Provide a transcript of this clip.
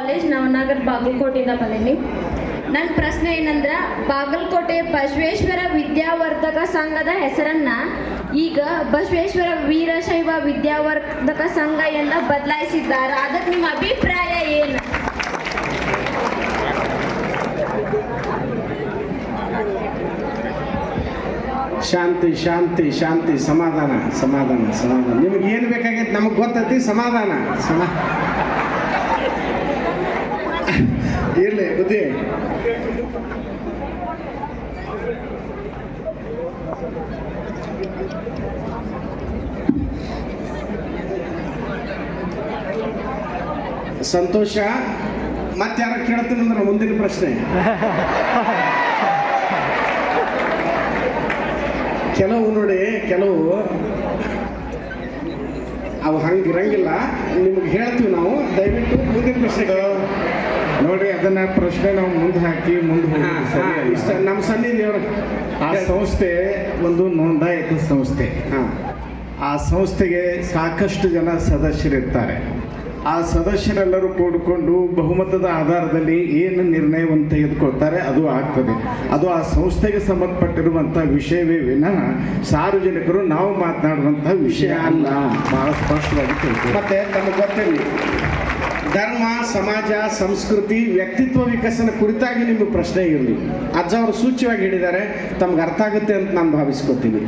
College Navanagar ಬಾಗಲಕೋಟೆಯಿಂದ ಬಂದೀನಿ. ನನ್ನ ಪ್ರಶ್ನೆ ಏನಂದ್ರೆ, ಬಾಗಲಕೋಟೆ ಬಸವೇಶ್ವರ ವಿದ್ಯಾವರ್ಧಕ ಸಂಘದ ಹೆಸರನ್ನ ಈಗ ಬಸವೇಶ್ವರ ವೀರಶೈವ ವಿದ್ಯಾವರ್ಧಕ ಸಂಘ ಎಂದು ಬದಲಾಯಿಸಿದ್ದಾರೆ. ಅದಕ್ಕೆ ನಿಮ್ಮ ಅಭಿಪ್ರಾಯ ಏನು? ಶಾಂತಿ ಶಾಂತಿ ಶಾಂತಿ, ಸಮಾಧಾನ ಸಮಾಧಾನ ಸಮಾಧಾನ. ನಿಮ್ಗೆ ಏನು ಬೇಕಾಗೈತೆ ನಮಗೆ ಗೊತ್ತೈತಿ. ಸಮಾಧಾನ ಇರಲಿ ಬುದ್ಧಿ. ಸಂತೋಷ. ಮತ್ತೆ ಯಾರು ಕೇಳ್ತೀನಿ ಅಂದ್ರೆ ಮುಂದಿನ ಪ್ರಶ್ನೆ. ಕೆಲವು ನೋಡಿ, ಕೆಲವು ಅವು ಹಂಗಿರಂಗಿಲ್ಲ. ನಿಮ್ಗೆ ಹೇಳ್ತೀವಿ ನಾವು. ದಯವಿಟ್ಟು ಮುಂದಿನ ಪ್ರಶ್ನೆ ನೋಡಿ, ಅದನ್ನ ಪ್ರಶ್ನೆ ನಾವು ಮುಂದೆ ಹಾಕಿ ಮುಂದೆ ಇಷ್ಟ. ನಮ್ಮ ಸನ್ನಿಧಿಯವರು ಆ ಸಂಸ್ಥೆ ಒಂದು ನೋಂದಾಯಿತ ಸಂಸ್ಥೆ. ಆ ಸಂಸ್ಥೆಗೆ ಸಾಕಷ್ಟು ಜನ ಸದಸ್ಯರಿರ್ತಾರೆ. ಆ ಸದಸ್ಯರೆಲ್ಲರೂ ಕೂಡಿಕೊಂಡು ಬಹುಮತದ ಆಧಾರದಲ್ಲಿ ಏನು ನಿರ್ಣಯವನ್ನು ತೆಗೆದುಕೊಳ್ತಾರೆ ಅದು ಆಗ್ತದೆ. ಅದು ಆ ಸಂಸ್ಥೆಗೆ ಸಂಬಂಧಪಟ್ಟಿರುವಂಥ ವಿಷಯವೇ ವಿನಃ ಸಾರ್ವಜನಿಕರು ನಾವು ಮಾತನಾಡುವಂಥ ವಿಷಯ ಅಲ್ಲ. ಬಹಳ ಸ್ಪಷ್ಟವಾಗಿ ತಿಳ್ಕೊಳ್ಳಿ. ಮತ್ತೆ ತಮಗೆ ಗೊತ್ತಿರಲಿ, ಧರ್ಮ, ಸಮಾಜ, ಸಂಸ್ಕೃತಿ, ವ್ಯಕ್ತಿತ್ವ ವಿಕಸನ ಕುರಿತಾಗಿ ನಿಮ್ಮ ಪ್ರಶ್ನೆ ಇರಲಿ. ಅಜ್ಜ ಅವರು ಸೂಚ್ಯವಾಗಿ ಹೇಳಿದ್ದಾರೆ, ತಮ್ಗೆ ಅರ್ಥ ಆಗುತ್ತೆ ಅಂತ ನಾನು ಭಾವಿಸ್ಕೊತೀನಿ.